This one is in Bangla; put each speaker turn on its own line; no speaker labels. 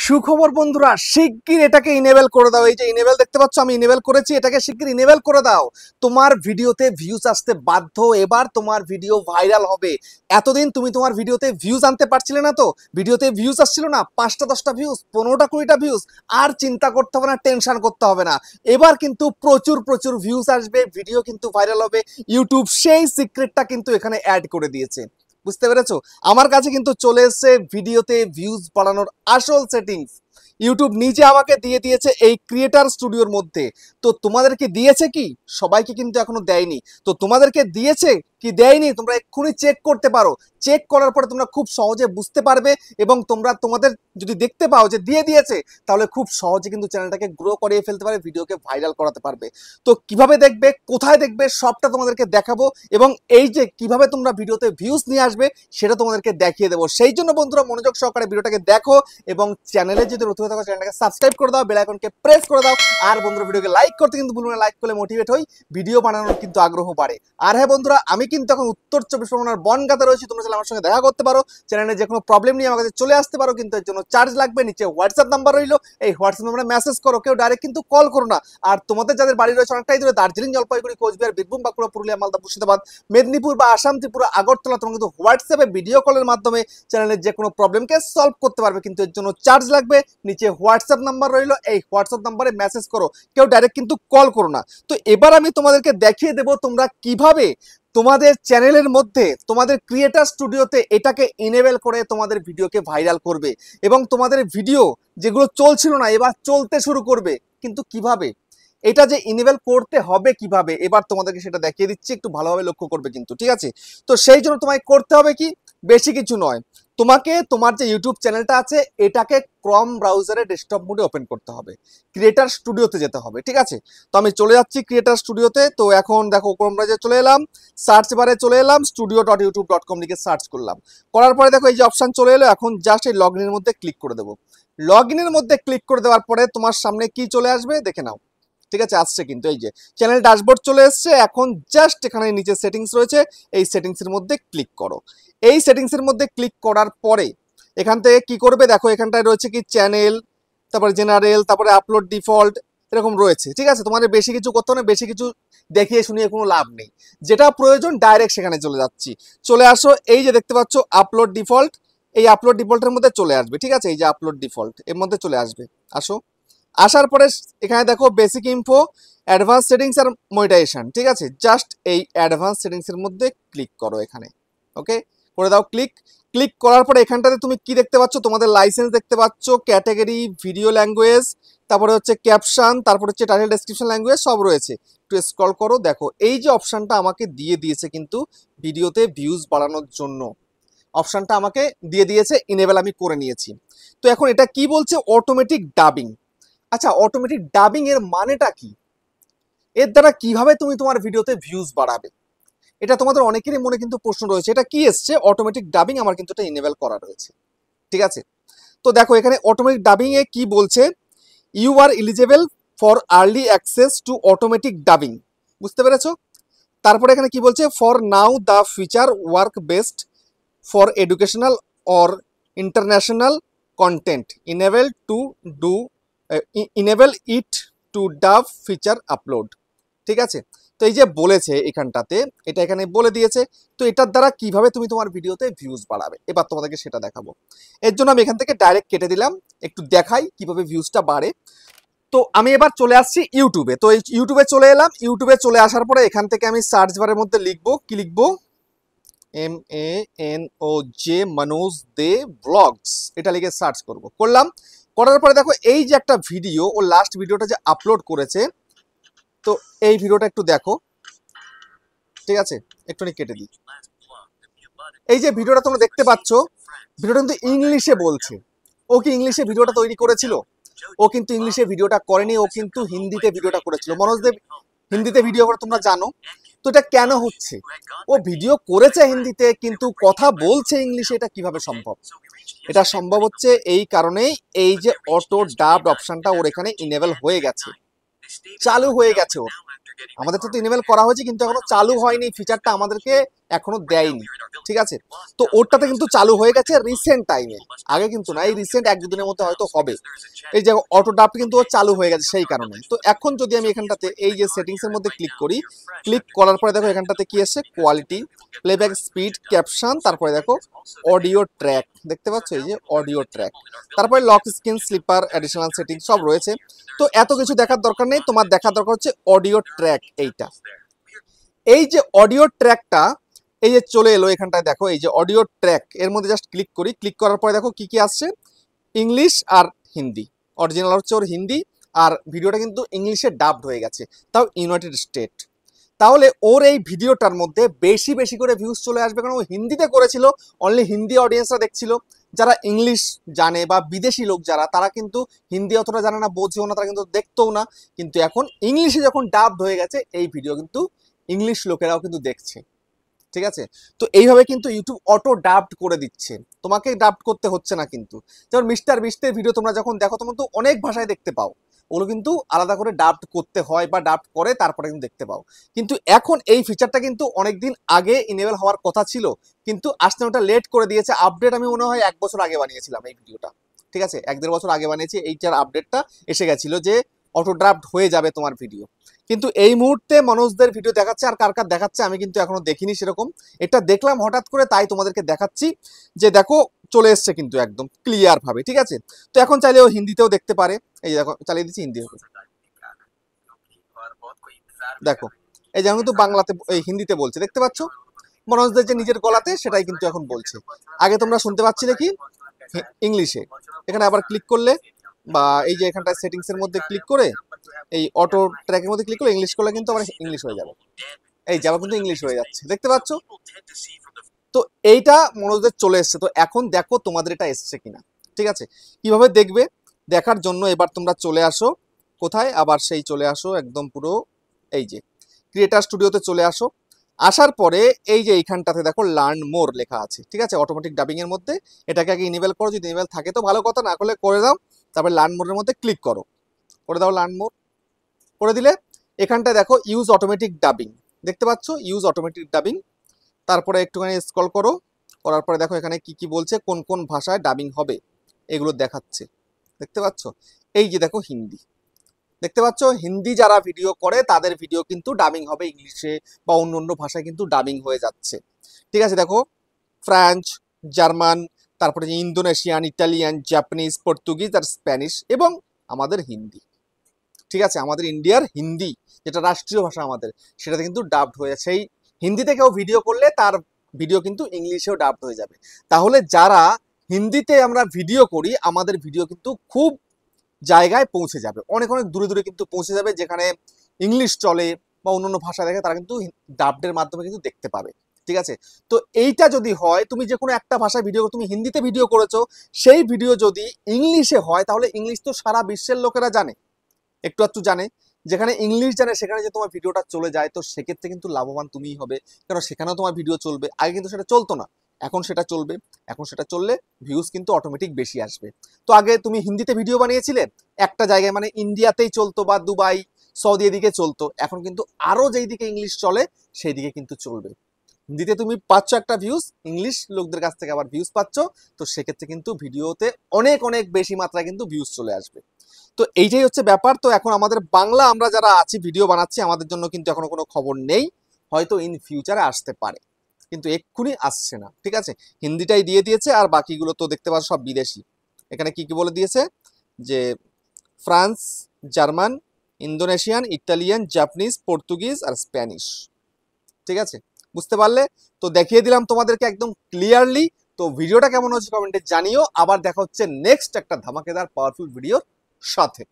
সুখবর বন্ধুরা, শিগগির এটাকে ইনেবল করে দাও। এই যে ইনেবল দেখতে পাচ্ছ, আমি ইনেবল করেছি, এটাকে শিগগির ইনেবল করে দাও। তোমার ভিডিওতে ভিউজ আসতে বাধ্য, এবার তোমার ভিডিও ভাইরাল হবে। এতদিন তুমি তোমার ভিডিওতে ভিউজ আনতে পারছিলে না, তো ভিডিওতে ভিউজ আসছিল না, 5টা 10টা ভিউজ, 15টা 20টা ভিউজ, আর চিন্তা করতে হবে না, টেনশন করতে হবে না। এবার কিন্তু প্রচুর প্রচুর ভিউজ আসবে, ভিডিও কিন্তু ভাইরাল হবে। ইউটিউব সেই সিক্রেটটা কিন্তু এখানে অ্যাড করে দিয়েছে, বুঝতে পেরেছো? আমার কাছে কিন্তু চলে এসেছে ভিডিওতে ভিউজ বাড়ানোর আসল সেটিংস। ইউটিউব নিজে আমাকে দিয়ে দিয়েছে এই ক্রিয়েটার স্টুডিওর মধ্যে। তো তোমাদেরকে দিয়েছে কি? সবাইকে কিন্তু এখনো দেয়নি। তো তোমাদেরকে দিয়েছে কি দেয়নি তোমরা এক্ষুনি চেক করতে পারো। চেক করার পরে তোমরা খুব সহজে বুঝতে পারবে, এবং তোমরা তোমাদের যদি দেখতে পাও যে দিয়ে দিয়েছে, তাহলে খুব সহজে কিন্তু চ্যানেলটাকে গ্রো করিয়ে ফেলতে পারবে, ভিডিওকে ভাইরাল করাতে পারবে। তো কিভাবে দেখবে, কোথায় দেখবে, সবটা তোমাদেরকে দেখাবো, এবং এই যে কিভাবে তোমরা ভিডিওতে ভিউজ নিয়ে আসবে সেটা তোমাদেরকে দেখিয়ে দেবো। সেই জন্য বন্ধুরা মনোযোগ সহকারে ভিডিওটাকে দেখো, এবং চ্যানেলে যদি নতুন থাকো চ্যানেলটাকে সাবস্ক্রাইব করে দাও, বেল আইকনকে প্রেস করে দাও, আর বন্ধুরা ভিডিওকে লাইক করতে কিন্তু ভুলবে না। লাইক করলে মোটিভেট হই, ভিডিও বানানোর কিন্তু আগ্রহ বাড়ে। আর হ্যাঁ বন্ধুরা, আমি কিন্তু এখন উত্তর 24 পরগনার বনগাঁতে রয়েছি। তোমরা চাইলে আমার সঙ্গে দেখা করতে পারো, চ্যানেলে যে কোনো প্রবলেম নিয়ে আমার কাছে চলে আসতে পারো, কিন্তু এর জন্য চার্জ লাগবে। নিচে হোয়াটসঅ্যাপ নাম্বার রইলো, এই হোয়াটসঅ্যাপ নাম্বারে মেসেজ করো, কেউ ডাইরেক্ট কিন্তু কল করো না। আর তোমাদের যাদের বাড়ি রয়েছে অনেকটাই দূরে, দার্জিলিং, জলপাইগুড়ি, কোচবিহার, বীরভূম, বাঁকুড়া, পুরুলিয়া, মালদা, মুর্শিদাবাদ, মেদিনীপুর বা আসাম, ত্রিপুরা, আগরতলা, তোমরা কিন্তু হোয়াটসঅ্যাপে ভিডিও কলের মাধ্যমে চ্যানেলের যে কোনো প্রবলেমকে সলভ করতে পারবে, কিন্তু এর জন্য চার্জ লাগবে। নিচে হোয়াটসঅ্যাপ নাম্বার রইলো, এই হোয়াটসঅ্যাপ নাম্বারে মেসেজ করো, কেউ ডাইরেক্ট কিন্তু কল করো না। তো এবার আমি তোমাদেরকে দেখিয়ে দেবো তোমরা কিভাবে তোমাদের চ্যানেলের মধ্যে তোমাদের ক্রিয়েটার স্টুডিওতে এটাকে ইনেবল করে তোমাদের ভিডিওকে ভাইরাল করবে, এবং তোমাদের ভিডিও যেগুলো চলছিল না এবার চলতে শুরু করবে। কিন্তু কিভাবে এটা যে ইনেবল করতে হবে, কিভাবে এবার তোমাদেরকে সেটা দেখিয়ে দিচ্ছি, একটু ভালোভাবে লক্ষ্য করবে কিন্তু, ঠিক আছে? তো সেই জন্য তোমায় করতে হবে কি, বেশি কিছু নয়। তোমাকে তোমার যে ইউটিউব চ্যানেলটা আছে এটাকে ক্রম ব্রাউজারে ডেস্কটপ মোডে ওপেন করতে হবে, ক্রিয়েটার স্টুডিওতে যেতে হবে, ঠিক আছে? তো আমি চলে যাচ্ছি ক্রিয়েটার স্টুডিওতে। তো এখন দেখো ক্রোম ব্রাউজারে চলে এলাম, সার্চ বারে চলে এলাম, studio.youtube.com লিখে সার্চ করলাম। করার পরে দেখো এই যে অপশন চলে এলো, এখন জাস্ট এই লগ ইনের মধ্যে ক্লিক করে দেবো। লগ ইনের মধ্যে ক্লিক করে দেওয়ার পরে তোমার সামনে কি চলে আসবে দেখে নাও, ঠিক আছে? আসছে কিন্তু, এই যে চ্যানেল ড্যাশবোর্ড চলে এসছে। এখন জাস্ট এখানে নিচে সেটিংস রয়েছে, এই সেটিংসের মধ্যে ক্লিক করো। এই সেটিংসের মধ্যে ক্লিক করার পরে এখান থেকে কি করবে, দেখো এখানটায় রয়েছে কি চ্যানেল, তারপরে জেনারেল, তারপরে আপলোড ডিফল্ট, এরকম রয়েছে, ঠিক আছে? তোমাদের বেশি কিছু করতে হবে না, বেশি কিছু দেখিয়ে শুনিয়ে কোনো লাভ নেই। যেটা প্রয়োজন ডাইরেক্ট সেখানে চলে যাচ্ছি। চলে আসো, এই যে দেখতে পাচ্ছ আপলোড ডিফল্ট, এই আপলোড ডিফল্টের মধ্যে চলে আসবে, ঠিক আছে? এই যে আপলোড ডিফল্ট এর মধ্যে চলে আসবে। আসো, আসার পরে এখানে দেখো বেসিক ইনফো, অ্যাডভান্স সেটিংস আর মনিটাইজেশন, ঠিক আছে? জাস্ট এই অ্যাডভান্স সেটিংসের মধ্যে ক্লিক করো এখানে, ওকে করে দাও ক্লিক। ক্লিক করার পরে এখানটাতে তুমি কি দেখতে পাচ্ছ, তোমাদের লাইসেন্স দেখতে পাচ্ছ, ক্যাটাগরি, ভিডিও ল্যাঙ্গুয়েজ, তারপরে হচ্ছে ক্যাপশন, তারপরে হচ্ছে টাইটেল ডেসক্রিপশন ল্যাঙ্গুয়েজ, সব রয়েছে। একটু স্ক্রল করো, দেখো এই যে অপশনটা আমাকে দিয়ে দিয়েছে কিন্তু ভিডিওতে ভিউজ বাড়ানোর জন্য, অপশনটা আমাকে দিয়ে দিয়েছে, ইনেবল আমি করে নিয়েছি। তো এখন এটা কি বলছে, অটোমেটিক ডাবিং। আচ্ছা, অটোমেটিক ডাবিং এর মানেটা কি? এর দ্বারা কিভাবে তুমি তোমার ভিডিওতে ভিউজ বাড়াবে, এটা তোমাদের অনেকেরই মনে কিন্তু প্রশ্ন রয়েছে। এটা কি এসছে, অটোমেটিক ডাবিং, আমার কিন্তু এটা ইনেবল করা রয়েছে, ঠিক আছে? তো দেখো এখানে অটোমেটিক ডাবিং এ কি বলছে, you are eligible for early access to automatic dubbing, বুঝতে পেরেছো? তারপরে এখানে কি বলছে, for now the feature work best for educational or international content, enable to do enable it to dub feature upload, ঠিক আছে? তো এই যে বলেছে এখানটাতে, এটা এখানে বলে দিয়েছে। তো এটার দ্বারা কিভাবে তুমি তোমার ভিডিওতে ভিউজ বাড়াবে, এবার তোমাদেরকে সেটা দেখাবো। এর জন্য আমি এখান থেকে ডাইরেক্ট কেটে দিলাম, একটু দেখাই কিভাবে ভিউজটা বাড়ে। তো আমি এবার চলে আসছি ইউটিউবে। তো এই ইউটিউবে চলে এলাম, ইউটিউবে চলে আসার পরে এখান থেকে আমি সার্চ বারের মধ্যে লিখবো, কি লিখবো, MANOJ মনোজ দে ব্লগস, এটা লিখে সার্চ করব। করলাম, করার পরে দেখো এই যে একটা ভিডিও, ও লাস্ট ভিডিওটা যে আপলোড করেছে, তো এই ভিডিওটা একটু দেখো, ঠিক আছে? একটুখানি কেটে দিই। এই যে ভিডিওটা তোমরা দেখতে পাচ্ছ, ভিডিওটা কিন্তু ইংলিশে বলছে। ও কি ইংলিশে ভিডিওটা তৈরি করেছিল? ও কিন্তু ইংলিশে ভিডিওটা করেনি, ও কিন্তু হিন্দিতে ভিডিওটা করেছিল। মনোজ দেব হিন্দিতে ভিডিও করে তোমরা জানো। তো এটা কেন হচ্ছে, ও ভিডিও করেছে হিন্দিতে কিন্তু কথা বলছে ইংলিশে, এটা কিভাবে সম্ভব? এটা সম্ভব হচ্ছে এই কারণেই, এই যে অটো ডাবড অপশনটা ওর এখানে ইনেবল হয়ে গেছে, চালু হয়ে গেছে ওর, আমাদের তো ইনেবল করা হয়েছে কিন্তু এখনো চালু হয়নি, ফিচারটা আমাদেরকে এখনো দেয়নি, ঠিক আছে। তো ওরটাতে কিন্তু চালু হয়ে গেছে রিসেন্ট টাইমে, আগে কিন্তু না, এই রিসেন্ট এক দুদিনের মধ্যে হয়তো হবে। এই যে অটো ড্রাফট কিন্তু ও চালু হয়ে গেছে সেই কারণে। তো এখন যদি আমি এখানটাতে এই যে সেটিংস এর মধ্যে ক্লিক করি, ক্লিক করার পরে দেখো এখানটাতে কি আসছে, কোয়ালিটি, প্লেব্যাক স্পিড, ক্যাপশন, তারপরে দেখো অডিও ট্র্যাক, দেখতে পাচ্ছ এই যে অডিও ট্র্যাক, তারপরে lock screen, sleeper, additional setting সব রয়েছে। তো এত কিছু দেখার দরকার নেই, তোমার দেখার দরকার হচ্ছে অডিও ট্র্যাক। এইটা, এই যে অডিও ট্র্যাকটা এই যে চলে এলো এখানটায়, দেখো এই যে অডিও ট্র্যাক, এর মধ্যে জাস্ট ক্লিক করি, ক্লিক করার পরে দেখো কি কি আসছে, ইংলিশ আর হিন্দি। অরিজিনাল হচ্ছে ওর হিন্দি, আর ভিডিওটা কিন্তু ইংলিশে ডাবড হয়ে গেছে, তাও ইউনাইটেড স্টেট। তাহলে ওর এই ভিডিওটার মধ্যে বেশি বেশি করে ভিউজ চলে আসবে, কারণ ও হিন্দিতে করেছিল, অনলি হিন্দি অডিয়েন্সরা দেখছিল। যারা ইংলিশ জানে বা বিদেশি লোক যারা, তারা কিন্তু হিন্দি অতটা জানে না, বোঝেও না, তারা কিন্তু দেখতেও না। কিন্তু এখন ইংলিশে যখন ডাবড হয়ে গেছে এই ভিডিও, কিন্তু ইংলিশ লোকেরাও কিন্তু দেখছে, ঠিক আছে। তো এইভাবে কিন্তু ইউটিউব অটো ডাবড করে দিচ্ছে, তোমাকে ডাবড করতে হচ্ছে না কিন্তু। যেমন মিস্টার বিস্টের ভিডিও তোমরা যখন দেখো, তোমরা তো অনেক ভাষায় দেখতে পাও, ওগুলো কিন্তু আলাদা করে ডাবড করতে হয় বা ডাবড করে তারপরে কিন্তু দেখতে পাও। কিন্তু এখন এই ফিচারটা কিন্তু অনেকদিন আগে ইনেবল হওয়ার কথা ছিল, কিন্তু আসতে ওটা লেট করে দিয়েছে। আপডেট আমি মনে হয় 1 বছর আগে বানিয়েছিলাম এই ভিডিওটা, ঠিক আছে, 1-1.5 বছর আগে বানিয়েছি, এইটার আপডেটটা এসে গেছিল যে অটো ড্রাফট হয়ে যাবে তোমার ভিডিও। কিন্তু এই মুহূর্তে মনোজদের ভিডিও দেখাচ্ছে, আর কার কার দেখাচ্ছে আমি কিন্তু এখনো দেখিনি সেরকম। এটা দেখলাম হঠাৎ করে, তাই তোমাদেরকে দেখাচ্ছি যে দেখো চলে এসছে কিন্তু একদম ক্লিয়ার ভাবে, ঠিক আছে। তো এখন চাইলে ও হিন্দিতেও দেখতে পারে, এই যে দেখো চালিয়ে দিচ্ছি হিন্দি, দেখো এই যে কিন্তু বাংলাতে এই হিন্দিতে বলছে, দেখতে পাচ্ছ মনোজদের যে নিজের গলাতে, সেটাই কিন্তু এখন বলছে। আগে তোমরা শুনতে পাচ্ছিলে কি ইংলিশে। এখানে আবার ক্লিক করলে বা এই যে এখানটায় সেটিংস এর মধ্যে ক্লিক করে এই অটো ট্র্যাকের মধ্যে ক্লিক করলে ইংলিশ করলে কিন্তু আবার ইংলিশ হয়ে যাবে, এই যে আবার কিন্তু ইংলিশ হয়ে যাচ্ছে, দেখতে পাচ্ছ। তো এইটা মনোজদের চলে এসছে। তো এখন দেখো তোমাদের এটা এসছে কিনা, ঠিক আছে। কিভাবে দেখবে, দেখার জন্য এবার তোমরা চলে আসো কোথায়, আবার সেই চলে আসো একদম পুরো এই যে ক্রিয়েটার স্টুডিওতে চলে আসো। আসার পরে এই যে এইখানটাতে দেখো লার্ন মোর লেখা আছে, ঠিক আছে, অটোমেটিক ডাবিং এর মধ্যে। এটাকে আগে ইনেবল করো, যদি ইনেবল থাকে তো ভালো কথা, না করলে করে দাও। তারপরে লার্ন মোরের মধ্যে ক্লিক করো, করে দাও লার্ন মোর, করে দিলে এখানটায় দেখো ইউজ অটোমেটিক ডাবিং, দেখতে পাচ্ছ ইউজ অটোমেটিক ডাবিং। তারপরে একটুখানি স্ক্রল করো, করার পরে দেখো এখানে কি কি বলছে, কোন কোন ভাষায় ডাবিং হবে এগুলো দেখাচ্ছে, দেখতে পাচ্ছ। এই যে দেখো হিন্দি, দেখতে পাচ্ছ হিন্দি যারা ভিডিও করে তাদের ভিডিও কিন্তু ডাবিং হবে ইংলিশে বা অন্য অন্য ভাষায় কিন্তু ডাবিং হয়ে যাচ্ছে, ঠিক আছে। দেখো ফ্রেঞ্চ, জার্মান, তারপরে যে ইন্দোনেশিয়ান, ইটালিয়ান, জাপানিজ, পর্তুগিজ আর স্প্যানিশ, এবং আমাদের হিন্দি, ঠিক আছে, আমাদের ইন্ডিয়ার হিন্দি যেটা রাষ্ট্রীয় ভাষা আমাদের, সেটাতে কিন্তু ডাবড হয়ে সেই হিন্দিতে কেউ ভিডিও করলে তার ভিডিও কিন্তু ইংলিশেও ডাবড হয়ে যাবে। তাহলে যারা হিন্দিতে আমরা ভিডিও করি, আমাদের ভিডিও কিন্তু খুব জায়গায় পৌঁছে যাবে, অনেক অনেক দূরে দূরে কিন্তু পৌঁছে যাবে, যেখানে ইংলিশ চলে বা অন্যান্য ভাষা দেখে তারা কিন্তু ডাবডের মাধ্যমে কিন্তু দেখতে পাবে, ঠিক আছে। তো এইটা যদি হয়, তুমি যে কোনো একটা ভাষায় ভিডিও, তুমি হিন্দিতে ভিডিও করেছো, সেই ভিডিও যদি ইংলিশে হয়, তাহলে ইংলিশ তো সারা বিশ্বের লোকেরা জানে, একটু একটু জানে। যেখানে ইংলিশ জানে সেখানে যে তোমার ভিডিওটা চলে যায়, তো সেক্ষেত্রে কিন্তু লাভবান তুমিই হবে, কারণ সেখানেও তোমার ভিডিও চলবে। আগে কিন্তু সেটা চলতো না, এখন সেটা চলবে। এখন সেটা চললে ভিউজ কিন্তু অটোমেটিক বেশি আসবে। তো আগে তুমি হিন্দিতে ভিডিও বানিয়েছিলে একটা জায়গায়, মানে ইন্ডিয়াতেই চলতো বা দুবাই, সৌদি এদিকে চলতো, এখন কিন্তু আরো যেই দিকে ইংলিশ চলে সেই দিকে কিন্তু চলবে। হিন্দিতে তুমি পাচ্ছ একটা ভিউজ, ইংলিশ লোকদের কাছ থেকে আবার ভিউজ পাচ্ছ, তো সেক্ষেত্রে কিন্তু ভিডিওতে অনেক অনেক বেশি মাত্রায় কিন্তু ভিউজ চলে আসবে। তো এইটাই হচ্ছে ব্যাপার। তো এখন আমাদের বাংলা আমরা যারা আছি ভিডিও বানাচ্ছি, আমাদের জন্য কিন্তু এখনো কোনো খবর নেই, হয়তো ইন ফিউচারে আসতে পারে, কিন্তু এক্ষুনি আসছে না, ঠিক আছে। হিন্দিটাই দিয়ে দিয়েছে, আর বাকিগুলো তো দেখতে পাচ্ছ সব বিদেশি। এখানে কি কি বলে দিয়েছে, যে France, German, Indonesian, Italian, Japanese, Portuguese আর স্প্যানিশ, ঠিক আছে, বুঝতে পারলে। তো দেখিয়ে দিলাম তোমাদেরকে একদম ক্লিয়ারলি। তো ভিডিওটা কেমন হচ্ছে কমেন্টে জানিও। আবার দেখা হচ্ছে নেক্সট একটা ধামাকেদার পাওয়ারফুল ভিডিওর সাথে।